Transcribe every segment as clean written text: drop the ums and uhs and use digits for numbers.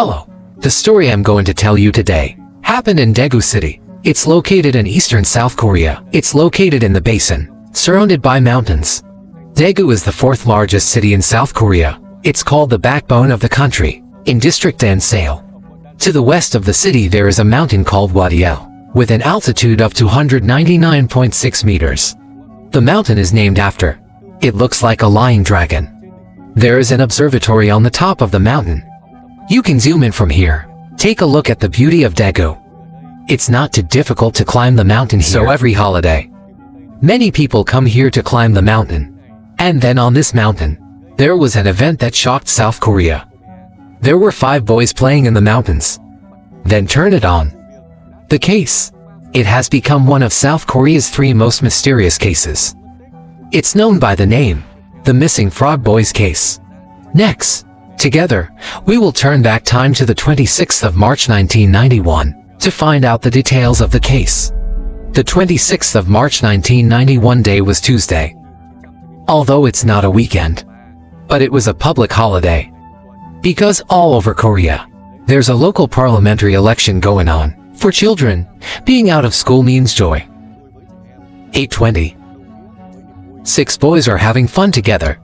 Hello. The story I'm going to tell you today happened in Daegu City. It's located in eastern South Korea. It's located in the basin, surrounded by mountains. Daegu is the fourth largest city in South Korea. It's called the backbone of the country, in District Anseo. To the west of the city there is a mountain called Hwadiel, with an altitude of 299.6 meters. The mountain is named after. It looks like a lying dragon. There is an observatory on the top of the mountain. You can zoom in from here. Take a look at the beauty of Daegu. It's not too difficult to climb the mountain here. So every holiday, many people come here to climb the mountain. And then on this mountain, there was an event that shocked South Korea. There were 5 boys playing in the mountains. Then turn it on. The case. It has become one of South Korea's 3 most mysterious cases. It's known by the name, the Missing Frog Boys case. Next, together, we will turn back time to the 26th of March 1991 to find out the details of the case. The 26th of March 1991 day was Tuesday. Although it's not a weekend, but it was a public holiday. Because all over Korea, there's a local parliamentary election going on. For children, being out of school means joy. 8:20. 6 boys are having fun together.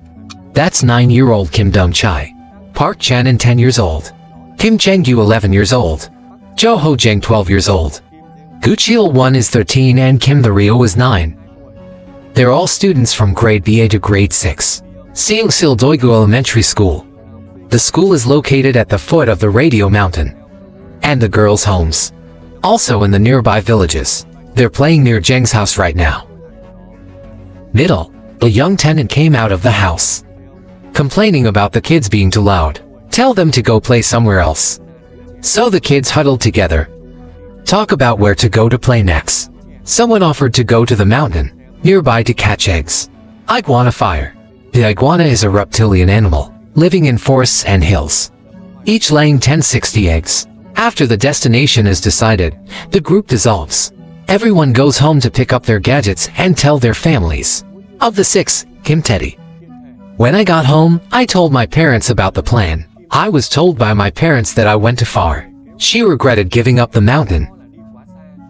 That's 9-year-old Kim Dong-chai, Park Chan-in 10 years old, Kim Chang-gyu 11 years old, Jo Ho-jang 12 years old, Gu Chil-won is 13 and Kim The-ryo is 9. They're all students from grade BA to grade 6, Seung-sil Doigu Elementary School. The school is located at the foot of the Radio Mountain. And the girls' homes, also in the nearby villages. They're playing near Jeng's house right now. Middle, the young tenant came out of the house, complaining about the kids being too loud. Tell them to go play somewhere else. So the kids huddled together, talk about where to go to play next. Someone offered to go to the mountain nearby to catch eggs. Iguana fire. The iguana is a reptilian animal, living in forests and hills, each laying 10-60 eggs. After the destination is decided, the group dissolves. Everyone goes home to pick up their gadgets and tell their families. Of the 6, Kim Teddy. When I got home, I told my parents about the plan. I was told by my parents that I went too far. She regretted giving up the mountain.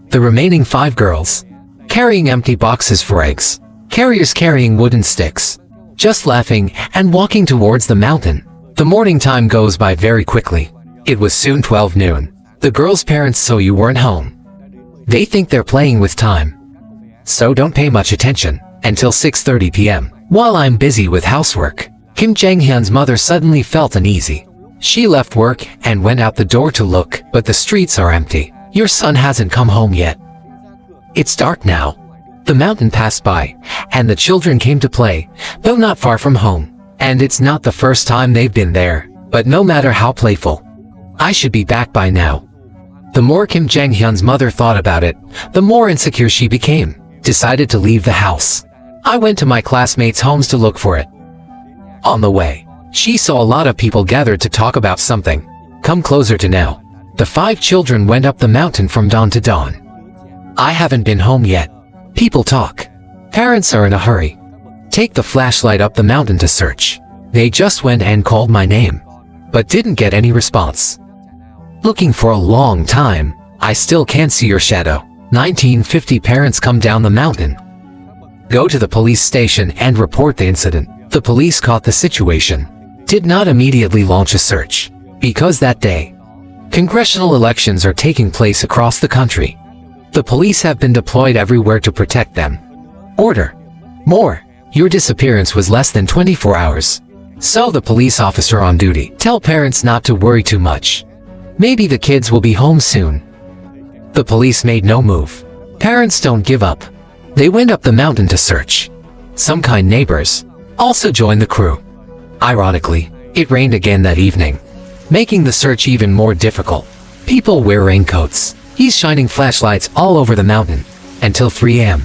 The remaining 5 girls, carrying empty boxes for eggs, carriers carrying wooden sticks, just laughing and walking towards the mountain. The morning time goes by very quickly. It was soon 12 noon. The girls' parents saw you weren't home. They think they're playing with time. So don't pay much attention until 6:30 p.m. While I'm busy with housework, Kim Jang-hyun's mother suddenly felt uneasy. She left work and went out the door to look, but the streets are empty. Your son hasn't come home yet. It's dark now. The mountain passed by, and the children came to play, though not far from home. And it's not the first time they've been there, but no matter how playful, I should be back by now. The more Kim Jang-hyun's mother thought about it, the more insecure she became, decided to leave the house. I went to my classmates' homes to look for it. On the way, she saw a lot of people gathered to talk about something. Come closer to now. The 5 children went up the mountain from dawn to dawn. I haven't been home yet. People talk. Parents are in a hurry. Take the flashlight up the mountain to search. They just went and called my name, but didn't get any response. Looking for a long time, I still can't see your shadow. 1950 parents come down the mountain. Go to the police station and report the incident. The police caught the situation. Did not immediately launch a search, because that day, congressional elections are taking place across the country. The police have been deployed everywhere to protect them. Order. More. Your disappearance was less than 24 hours. So the police officer on duty, tell parents not to worry too much. Maybe the kids will be home soon. The police made no move. Parents don't give up. They went up the mountain to search. Some kind neighbors also joined the crew. Ironically, it rained again that evening, making the search even more difficult. People wear raincoats. He's shining flashlights all over the mountain. Until 3 a.m.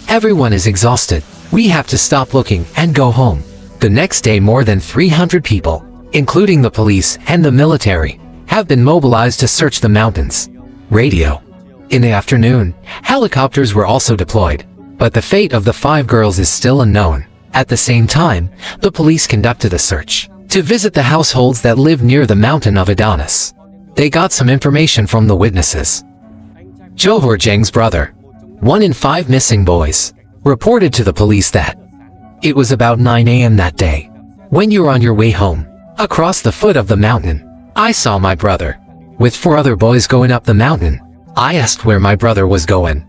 Everyone is exhausted. We have to stop looking and go home. The next day more than 300 people, including the police and the military, have been mobilized to search the mountains. Radio. In the afternoon, helicopters were also deployed, but the fate of the 5 girls is still unknown. At the same time, the police conducted a search to visit the households that live near the mountain of Adonis. They got some information from the witnesses. Jo Hor-jang's brother, 1 in 5 missing boys, reported to the police that it was about 9 a.m. that day. When you were on your way home, across the foot of the mountain, I saw my brother with 4 other boys going up the mountain. I asked where my brother was going.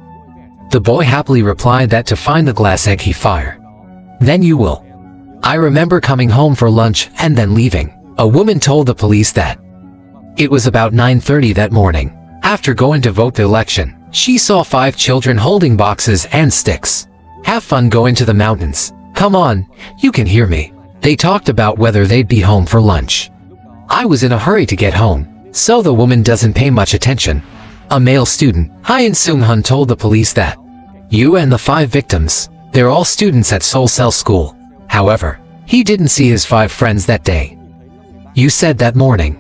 The boy happily replied that to find the glass egg he fire. Then you will. I remember coming home for lunch and then leaving. A woman told the police that it was about 9:30 that morning. After going to vote the election, she saw 5 children holding boxes and sticks. Have fun going to the mountains. Come on, you can hear me. They talked about whether they'd be home for lunch. I was in a hurry to get home, so the woman doesn't pay much attention. A male student, Hyun Seung-hun, told the police that you and the 5 victims, they're all students at Seoul Cell School. However, he didn't see his 5 friends that day. You said that morning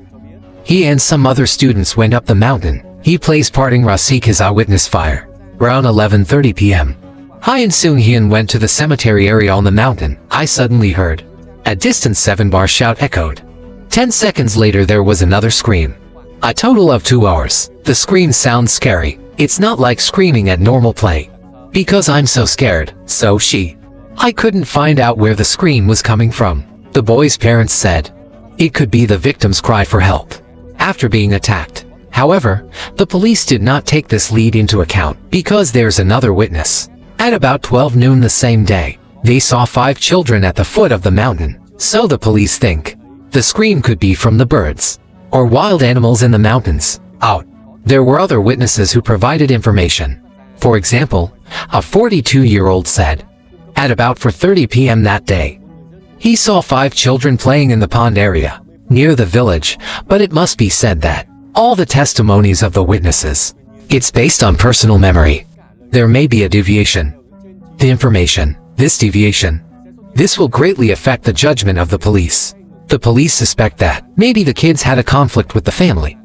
he and some other students went up the mountain. He placed parting Rasik his eyewitness fire. Around 11:30 p.m. Hyun Seung-hyun went to the cemetery area on the mountain. I suddenly heard a distant 7-bar shout echoed. 10 seconds later there was another scream. A total of 2 hours. The scream sounds scary. It's not like screaming at normal play. Because I'm so scared, so I couldn't find out where the scream was coming from. The boy's parents said it could be the victim's cry for help after being attacked. However, the police did not take this lead into account because there's another witness. At about 12 noon the same day, they saw 5 children at the foot of the mountain. So the police think the scream could be from the birds or wild animals in the mountains. There were other witnesses who provided information. For example, a 42-year-old said at about 4:30 p.m. that day, he saw 5 children playing in the pond area near the village, but it must be said that all the testimonies of the witnesses, it's based on personal memory. There may be a deviation. This deviation will greatly affect the judgment of the police. The police suspect that maybe the kids had a conflict with the family.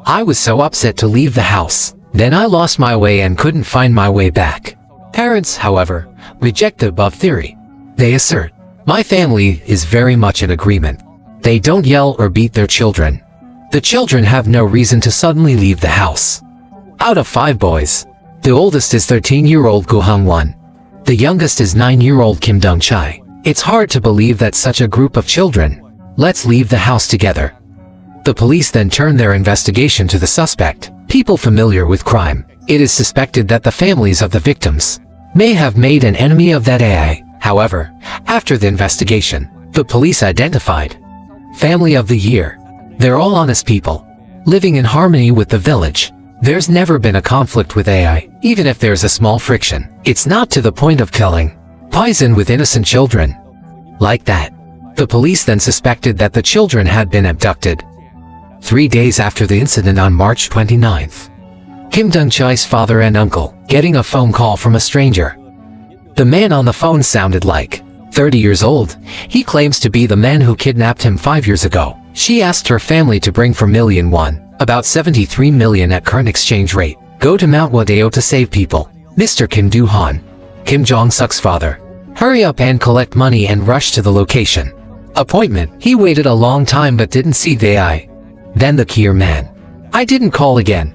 I was so upset to leave the house. Then I lost my way and couldn't find my way back. Parents, however, reject the above theory. They assert, my family is very much in agreement. They don't yell or beat their children. The children have no reason to suddenly leave the house. Out of 5 boys, the oldest is 13-year-old Go Hung-won. The youngest is 9-year-old Kim Dong-chai. It's hard to believe that such a group of children. Let's leave the house together. The police then turned their investigation to the suspect, people familiar with crime. It is suspected that the families of the victims may have made an enemy of that AI. However, after the investigation, the police identified Family of the Year. They're all honest people, living in harmony with the village. There's never been a conflict with AI, even if there's a small friction. It's not to the point of killing, poison with innocent children. Like that. The police then suspected that the children had been abducted. 3 days after the incident on March 29th, Kim Dong-chai's father and uncle getting a phone call from a stranger. The man on the phone sounded like 30 years old. He claims to be the man who kidnapped him 5 years ago. She asked her family to bring 4 million won, about 73 million at current exchange rate, go to Mount Wadeo to save people. Mr. Kim Do-han, Kim Jong-suk's father, hurry up and collect money and rush to the location. Appointment. He waited a long time but didn't see the AI. Then the Kier man. I didn't call again.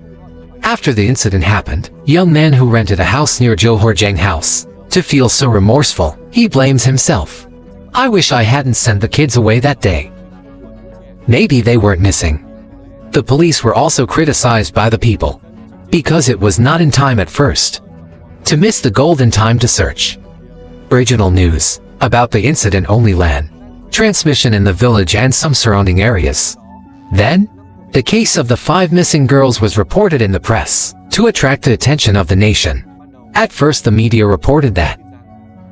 After the incident happened, young man who rented a house near Jo Hor-jang house, to feel so remorseful, he blames himself. I wish I hadn't sent the kids away that day. Maybe they weren't missing. The police were also criticized by the people, because it was not in time at first. To miss the golden time to search. Original news about the incident only land transmission in the village and some surrounding areas. Then, the case of the 5 missing girls was reported in the press to attract the attention of the nation. At first the media reported that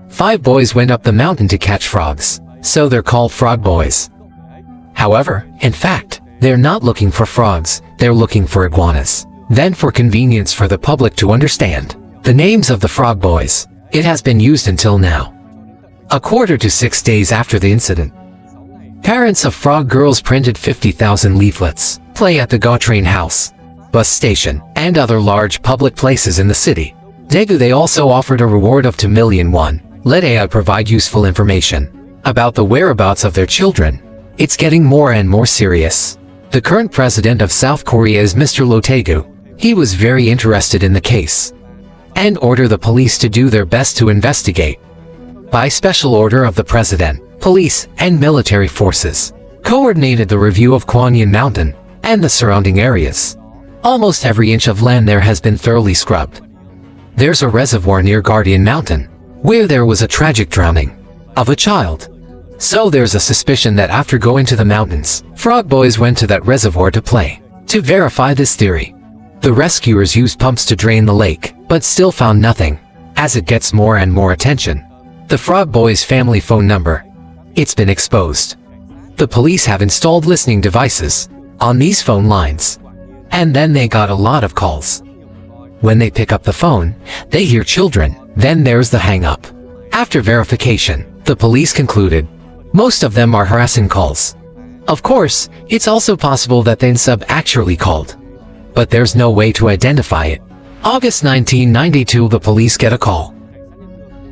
5 boys went up the mountain to catch frogs, so they're called frog boys. However, in fact, they're not looking for frogs, they're looking for iguanas. Then for convenience for the public to understand the names of the frog boys, it has been used until now. A quarter to 6 days after the incident, parents of frog girls printed 50,000 leaflets, play at the Ga-train house, bus station, and other large public places in the city. They also offered a reward of 2 million won. Let AI provide useful information about the whereabouts of their children. It's getting more and more serious. The current president of South Korea is Mr. Ro Tae-gu. He was very interested in the case and ordered the police to do their best to investigate. By special order of the president, police and military forces coordinated the review of Kwanyan Mountain and the surrounding areas. Almost every inch of land there has been thoroughly scrubbed. There's a reservoir near Guardian Mountain, where there was a tragic drowning of a child. So there's a suspicion that after going to the mountains, frog boys went to that reservoir to play. To verify this theory, the rescuers used pumps to drain the lake, but still found nothing. As it gets more and more attention, the frog boys' family phone number, it's been exposed. The police have installed listening devices on these phone lines, and then they got a lot of calls. When they pick up the phone, they hear children, then there's the hang-up. After verification, the police concluded most of them are harassing calls. Of course, it's also possible that the sub actually called, but there's no way to identify it. August 1992, the police get a call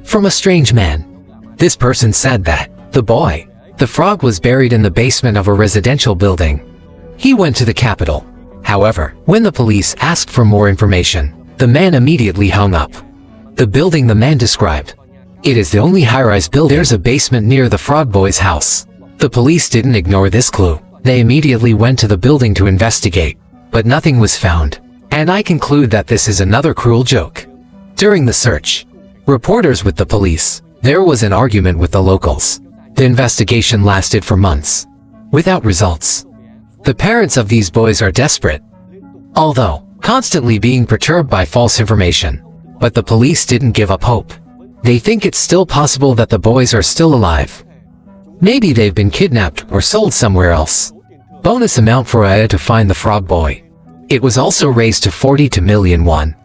from a strange man. This person said that the frog was buried in the basement of a residential building. He went to the capital. However, when the police asked for more information, the man immediately hung up. The building the man described, it is the only high-rise building. There's a basement near the frog boy's house. The police didn't ignore this clue. They immediately went to the building to investigate, but nothing was found. And I conclude that this is another cruel joke. During the search, reporters with the police, there was an argument with the locals. The investigation lasted for months, without results. The parents of these boys are desperate, although constantly being perturbed by false information. But the police didn't give up hope. They think it's still possible that the boys are still alive. Maybe they've been kidnapped or sold somewhere else. Bonus amount for Aya to find the frog boy. It was also raised to 42 million won.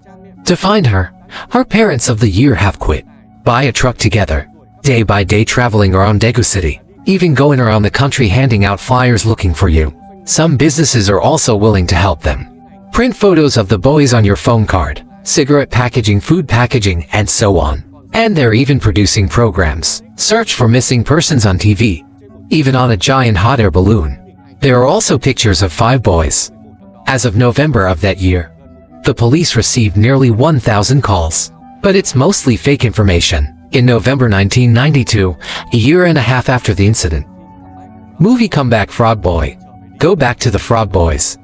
To find her, our parents of the year have quit. Buy a truck together, day by day traveling around Daegu City, even going around the country handing out flyers looking for you. Some businesses are also willing to help them. Print photos of the boys on your phone card, cigarette packaging, food packaging, and so on. And they're even producing programs. Search for missing persons on TV, even on a giant hot air balloon. There are also pictures of 5 boys. As of November of that year, the police received nearly 1,000 calls, but it's mostly fake information. In November 1992, a year and a half after the incident, movie comeback Frog Boy, Go Back to the Frog Boys.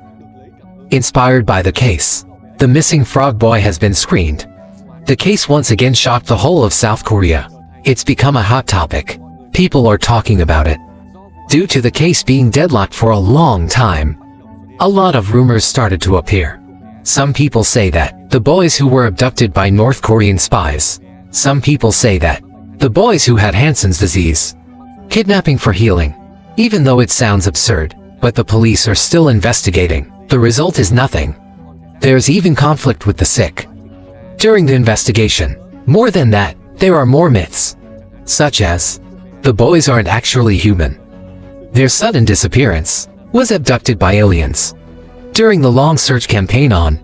Inspired by the case, the missing frog boy has been screened. The case once again shocked the whole of South Korea. It's become a hot topic. People are talking about it. Due to the case being deadlocked for a long time, a lot of rumors started to appear. Some people say that the boys who were abducted by North Korean spies. Some people say that the boys who had Hansen's disease. Kidnapping for healing. Even though it sounds absurd, but the police are still investigating. The result is nothing. There's even conflict with the sick. During the investigation, more than that, there are more myths, such as the boys aren't actually human. Their sudden disappearance was abducted by aliens. During the long search campaign on,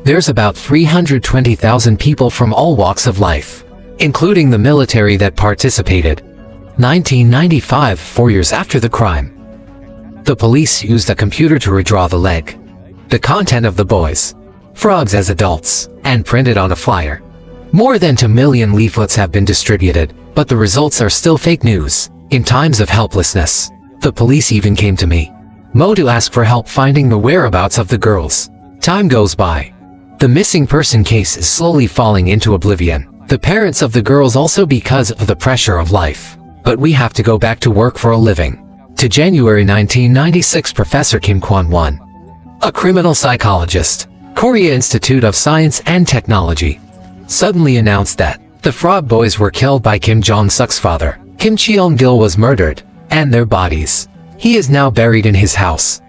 there's about 320,000 people from all walks of life, including the military that participated. 1995, 4 years after the crime, the police used a computer to redraw the leg, the content of the boys, frogs as adults, and printed on a flyer. More than 2 million leaflets have been distributed, but the results are still fake news. In times of helplessness, the police even came to me, Mo, to ask for help finding the whereabouts of the girls. Time goes by. The missing person case is slowly falling into oblivion. The parents of the girls also because of the pressure of life. But we have to go back to work for a living. To January 1996, Professor Kim Kwon-won, a criminal psychologist, Korea Institute of Science and Technology, suddenly announced that the frog boys were killed by Kim Jong-suk's father. Kim Cheon-gil was murdered, and their bodies. He is now buried in his house.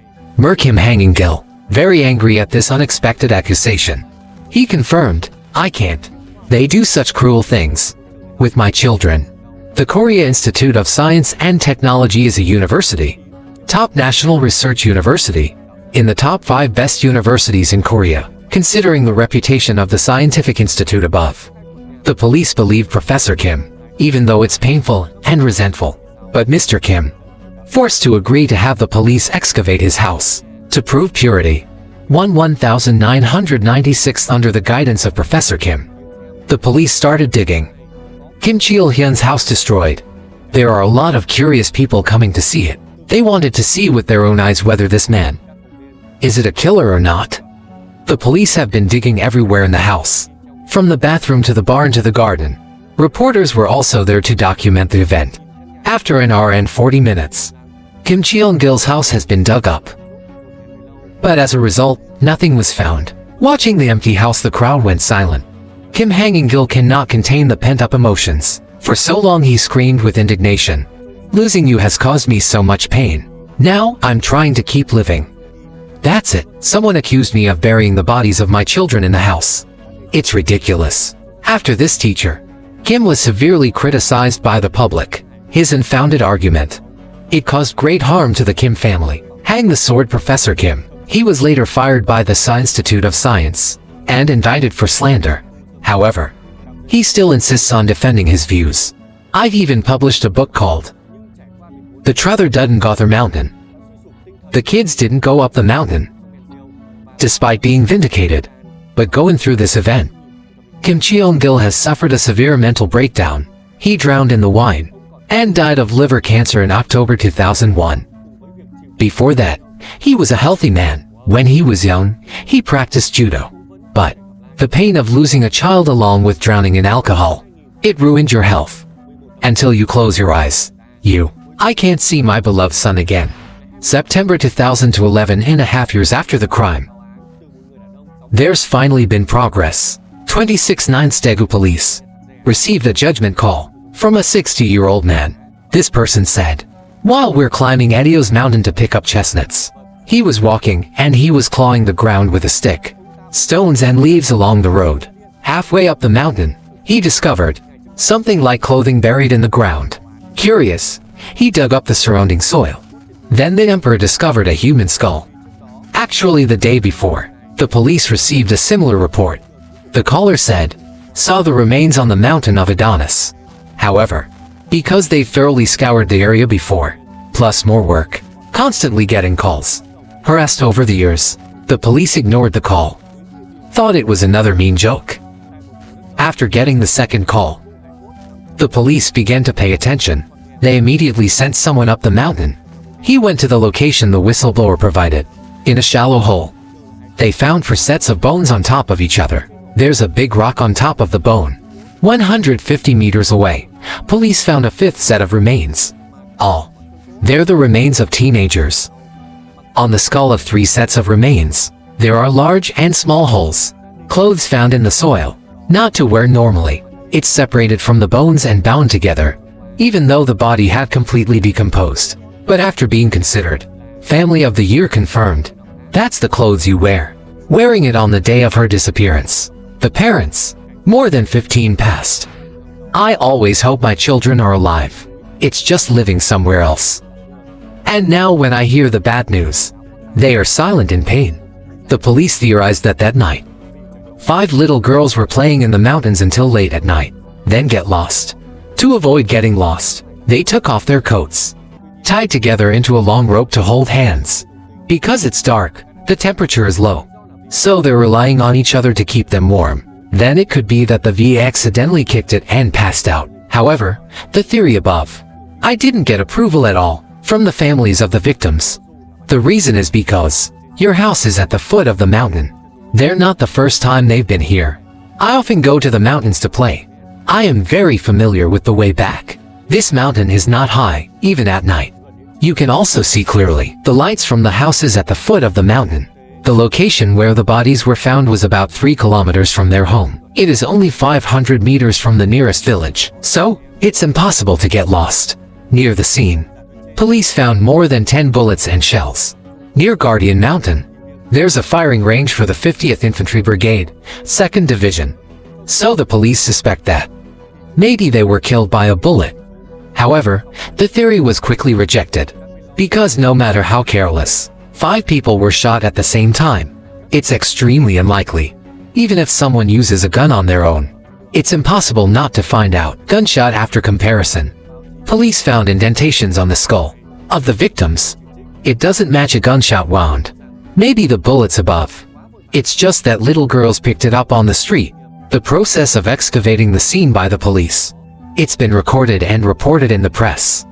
Kim hanging Gil, very angry at this unexpected accusation. He confirmed, "I can't. They do such cruel things with my children." The Korea Institute of Science and Technology is a university, top national research university, in the top 5 best universities in Korea, considering the reputation of the scientific institute above. The police believe Professor Kim, even though it's painful and resentful. But Mr. Kim, forced to agree to have the police excavate his house, To prove purity, 1996 under the guidance of Professor Kim, the police started digging. Kim Chil-hyun's house destroyed. There are a lot of curious people coming to see it. They wanted to see with their own eyes whether this man, is it a killer or not? The police have been digging everywhere in the house, from the bathroom to the barn to the garden. Reporters were also there to document the event. After an hour and 40 minutes, Kim Cheon-gil's house has been dug up. But as a result, nothing was found. Watching the empty house, the crowd went silent. Kim Hang-gil cannot contain the pent-up emotions. For so long he screamed with indignation. Losing you has caused me so much pain. Now, I'm trying to keep living. That's it. Someone accused me of burying the bodies of my children in the house. It's ridiculous. After this teacher, Kim was severely criticized by the public. His unfounded argument, it caused great harm to the Kim family. Hang the sword, Professor Kim. He was later fired by the Institute of Science and indicted for slander. However, he still insists on defending his views. I've even published a book called The Truther Dudden Gother Mountain. The kids didn't go up the mountain, despite being vindicated. But going through this event, Kim Cheon-gil has suffered a severe mental breakdown. He drowned in the wine and died of liver cancer in October 2001. Before that, he was a healthy man. When he was young, he practiced judo. But the pain of losing a child along with drowning in alcohol, it ruined your health. Until you close your eyes, I can't see my beloved son again. September 2011, and a half years after the crime. There's finally been progress. 26/9 Daegu police received a judgment call from a 60-year-old man. This person said, "While we're climbing Edeo's mountain to pick up chestnuts, he was walking and he was clawing the ground with a stick, stones and leaves along the road. Halfway up the mountain, he discovered something like clothing buried in the ground. Curious, he dug up the surrounding soil. Then the emperor discovered a human skull. Actually, the day before, the police received a similar report. The caller said, saw the remains on the mountain of Adonis. However, because they thoroughly scoured the area before, plus more work, constantly getting calls, harassed over the years, the police ignored the call. Thought it was another mean joke. After getting the second call, the police began to pay attention. They immediately sent someone up the mountain. He went to the location the whistleblower provided. In a shallow hole, they found 4 sets of bones on top of each other. There's a big rock on top of the bone. 150 meters away, police found a 5th set of remains. They're the remains of teenagers. On the skull of 3 sets of remains, there are large and small holes. Clothes found in the soil, not to wear normally. It's separated from the bones and bound together, even though the body had completely decomposed. But after being considered, Family of the Year confirmed, that's the clothes you wear. Wearing it on the day of her disappearance. The parents, more than 15 passed. I always hope my children are alive. It's just living somewhere else. And now when I hear the bad news, they are silent in pain. The police theorized that that night, 5 little girls were playing in the mountains until late at night, then get lost. To avoid getting lost, they took off their coats, tied together into a long rope to hold hands. Because it's dark, the temperature is low, so they're relying on each other to keep them warm. Then it could be that the VA accidentally kicked it and passed out. However, the theory above, I didn't get approval at all from the families of the victims. The reason is because your house is at the foot of the mountain. They're not the first time they've been here. I often go to the mountains to play. I am very familiar with the way back. This mountain is not high, even at night. You can also see clearly the lights from the houses at the foot of the mountain. The location where the bodies were found was about 3 kilometers from their home. It is only 500 meters from the nearest village, so it's impossible to get lost. Near the scene, police found more than 10 bullets and shells. Near Guardian Mountain, there's a firing range for the 50th Infantry Brigade, 2nd Division. So the police suspect that maybe they were killed by a bullet. However, the theory was quickly rejected, because no matter how careless, 5 people were shot at the same time. It's extremely unlikely. Even if someone uses a gun on their own, it's impossible not to find out. Gunshot after comparison. Police found indentations on the skull of the victims. It doesn't match a gunshot wound. Maybe the bullets above. It's just that little girls picked it up on the street. The process of excavating the scene by the police. It's been recorded and reported in the press.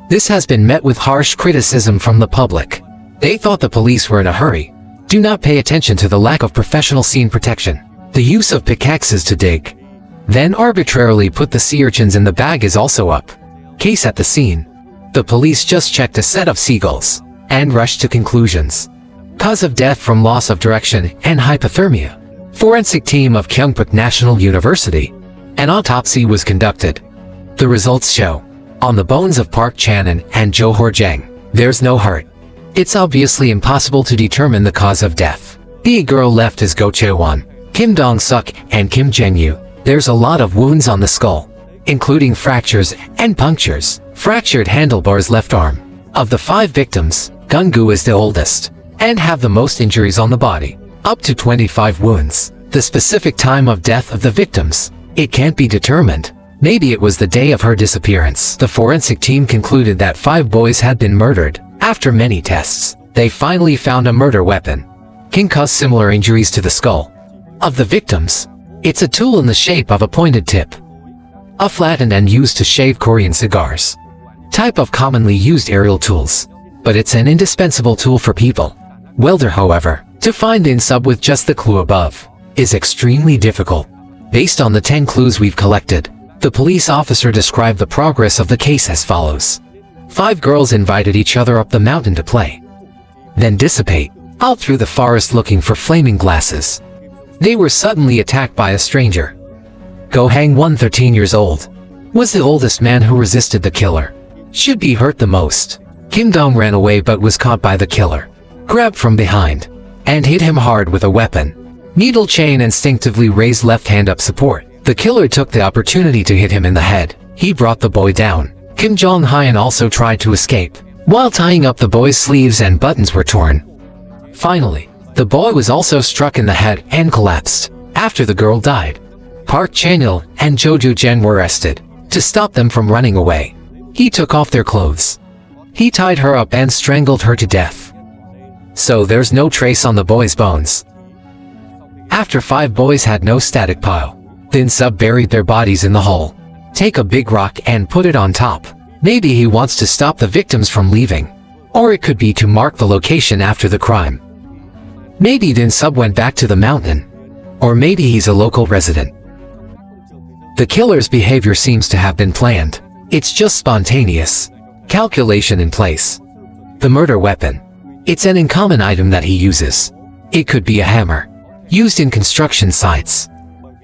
This has been met with harsh criticism from the public. They thought the police were in a hurry. Do not pay attention to the lack of professional scene protection. The use of pickaxes to dig, then arbitrarily put the sea urchins in the bag is also up. Case at the scene. The police just checked a set of seagulls and rushed to conclusions. Cause of death from loss of direction and hypothermia. Forensic team of Kyungpook National University. An autopsy was conducted. The results show, on the bones of Park Chan-in and Jo Hor-jang, there's no heart. It's obviously impossible to determine the cause of death. The girl left is Go Chae-won, Kim Dong-suk, and Kim Jang-yu. There's a lot of wounds on the skull, including fractures and punctures. Fractured handlebars left arm. Of the 5 victims, Gung-gu is the oldest, and have the most injuries on the body. Up to 25 wounds. The specific time of death of the victims, it can't be determined. Maybe it was the day of her disappearance. The forensic team concluded that 5 boys had been murdered. After many tests, they finally found a murder weapon. Can cause similar injuries to the skull of the victims. It's a tool in the shape of a pointed tip. A flattened end used to shave Korean cigars. Type of commonly used aerial tools. But it's an indispensable tool for people. Welder, however, to find in sub with just the clue above, is extremely difficult. Based on the 10 clues we've collected, the police officer described the progress of the case as follows. 5 girls invited each other up the mountain to play, then dissipate out through the forest looking for flaming glasses. They were suddenly attacked by a stranger. Go Hang-won, 13 years old, was the oldest man who resisted the killer. Should be hurt the most. Kim Dong ran away but was caught by the killer, grabbed from behind, and hit him hard with a weapon. Needle chain instinctively raised left hand up support. The killer took the opportunity to hit him in the head. He brought the boy down. Kim Jong-hyun also tried to escape. While tying up the boy's sleeves and buttons were torn. Finally, the boy was also struck in the head and collapsed. After the girl died, Park Chan-il and Jo Joo-jang were arrested. To stop them from running away, he took off their clothes. He tied her up and strangled her to death. So there's no trace on the boy's bones. After 5 boys had no static pile, then Sub buried their bodies in the hole. Take a big rock and put it on top. Maybe he wants to stop the victims from leaving. Or it could be to mark the location after the crime. Maybe then Sub went back to the mountain. Or maybe he's a local resident. The killer's behavior seems to have been planned. It's just spontaneous. Calculation in place. The murder weapon. It's an uncommon item that he uses. It could be a hammer, used in construction sites,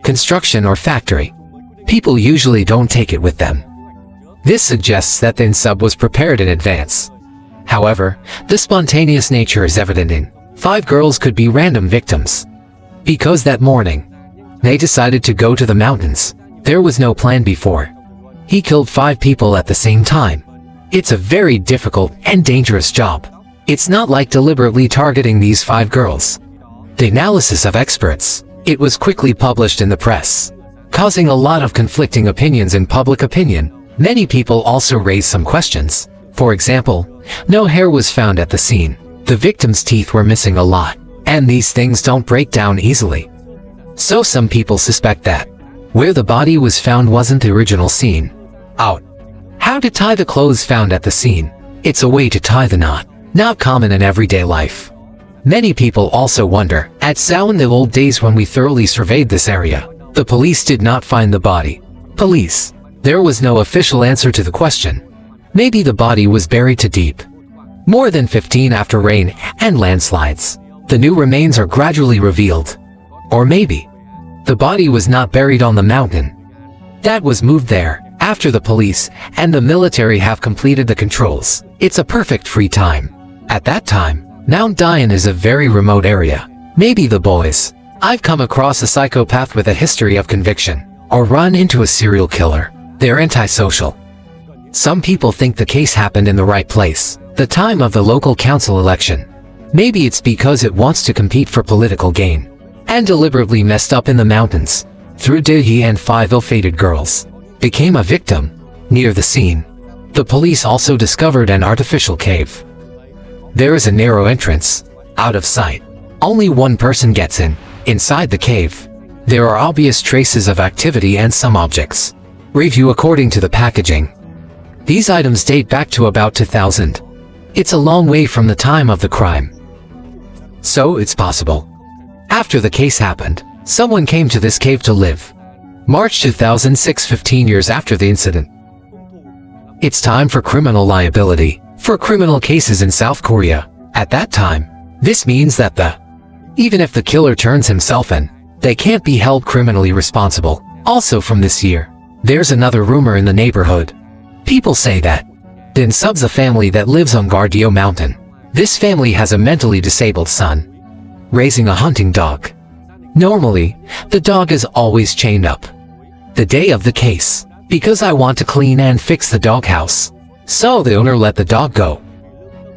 construction or factory. People usually don't take it with them. This suggests that the sub was prepared in advance. However, the spontaneous nature is evident in 5 girls could be random victims. Because that morning, they decided to go to the mountains. There was no plan before. He killed 5 people at the same time. It's a very difficult and dangerous job. It's not like deliberately targeting these 5 girls. The analysis of experts, it was quickly published in the press, causing a lot of conflicting opinions in public opinion. Many people also raised some questions. For example, no hair was found at the scene. The victim's teeth were missing a lot, and these things don't break down easily. So some people suspect that where the body was found wasn't the original scene. Out. How to tie the clothes found at the scene. It's a way to tie the knot, not common in everyday life. Many people also wonder, at Sao in the old days when we thoroughly surveyed this area, the police did not find the body. Police. There was no official answer to the question. Maybe the body was buried too deep. More than 15 after rain and landslides. The new remains are gradually revealed. Or maybe the body was not buried on the mountain. That was moved there after the police and the military have completed the controls. It's a perfect free time. At that time, Mount Dian is a very remote area. Maybe the boys. I've come across a psychopath with a history of conviction, or run into a serial killer. They're antisocial. Some people think the case happened in the right place, the time of the local council election. Maybe it's because it wants to compete for political gain, and deliberately messed up in the mountains. Through Dehi and 5 ill-fated girls became a victim. Near the scene, the police also discovered an artificial cave. There is a narrow entrance, out of sight. Only one person gets in. Inside the cave, there are obvious traces of activity and some objects. Review according to the packaging. These items date back to about 2000. It's a long way from the time of the crime. So it's possible. After the case happened, someone came to this cave to live. March 2006, 15 years after the incident. It's time for criminal liability for criminal cases in South Korea. At that time, this means that even if the killer turns himself in, they can't be held criminally responsible. Also from this year, there's another rumor in the neighborhood. People say that Din Sub's a family that lives on Gardio Mountain. This family has a mentally disabled son, raising a hunting dog. Normally, the dog is always chained up. The day of the case, because I want to clean and fix the doghouse, so the owner let the dog go.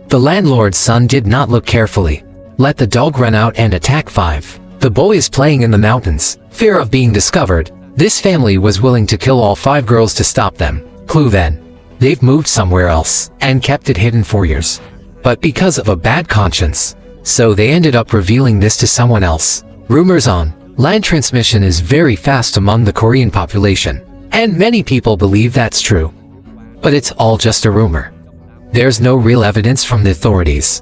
The landlord's son did not look carefully, let the dog run out and attack 5. The boy is playing in the mountains. Fear of being discovered, this family was willing to kill all 5 girls to stop them. Clue then, they've moved somewhere else and kept it hidden for years. But because of a bad conscience, so they ended up revealing this to someone else. Rumors on land transmission is very fast among the Korean population, and many people believe that's true. But it's all just a rumor. There's no real evidence from the authorities.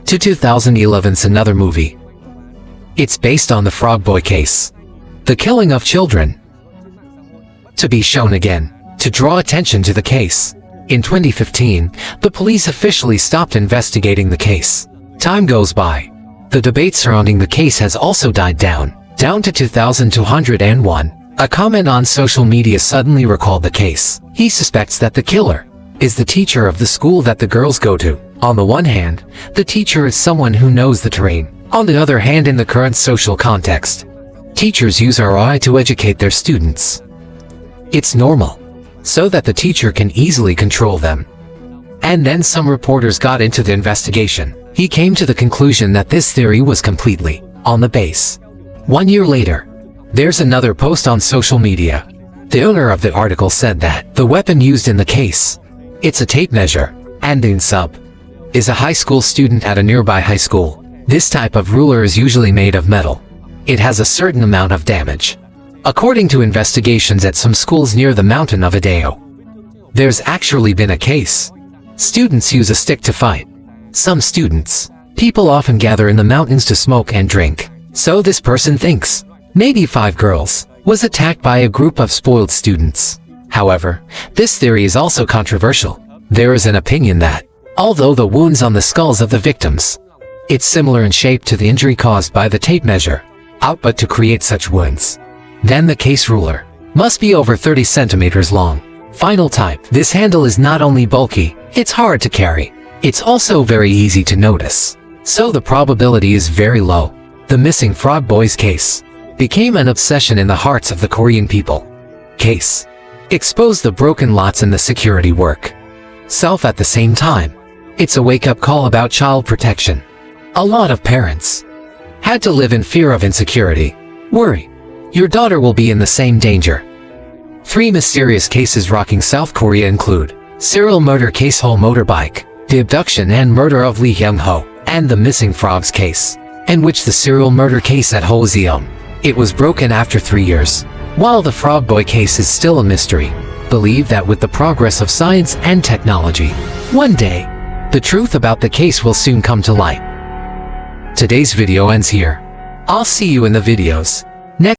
To 2011's another movie. It's based on the Frog Boy case. The killing of children. To be shown again, to draw attention to the case. In 2015, the police officially stopped investigating the case. Time goes by. The debate surrounding the case has also died down to 2201. A comment on social media suddenly recalled the case. He suspects that the killer is the teacher of the school that the girls go to. On the one hand, the teacher is someone who knows the terrain. On the other hand, in the current social context, teachers use AI to educate their students. It's normal, so that the teacher can easily control them. And then some reporters got into the investigation. He came to the conclusion that this theory was completely on the base. 1 year later, there's another post on social media. The owner of the article said that the weapon used in the case, it's a tape measure, and Din Sub is a high school student at a nearby high school. This type of ruler is usually made of metal. It has a certain amount of damage. According to investigations at some schools near the mountain of Ideo, there's actually been a case. Students use a stick to fight. Some students, people often gather in the mountains to smoke and drink. So this person thinks, maybe 5 girls, was attacked by a group of spoiled students. However, this theory is also controversial. There is an opinion that, although the wounds on the skulls of the victims, it's similar in shape to the injury caused by the tape measure, but to create such wounds, then the case ruler must be over 30 centimeters long. Final type. This handle is not only bulky, it's hard to carry. It's also very easy to notice. So the probability is very low. The missing Frog Boys case became an obsession in the hearts of the Korean people. Case exposed the broken lots in the security work. Self at the same time. It's a wake-up call about child protection. A lot of parents had to live in fear of insecurity. Worry. Your daughter will be in the same danger. 3 mysterious cases rocking South Korea include serial murder case Whole Motorbike, the abduction and murder of Lee Hyung-ho, and the missing frogs case, in which the serial murder case at Hoseom. It was broken after 3 years. While the Frog Boy case is still a mystery, believe that with the progress of science and technology, one day, the truth about the case will soon come to light. Today's video ends here. I'll see you in the videos.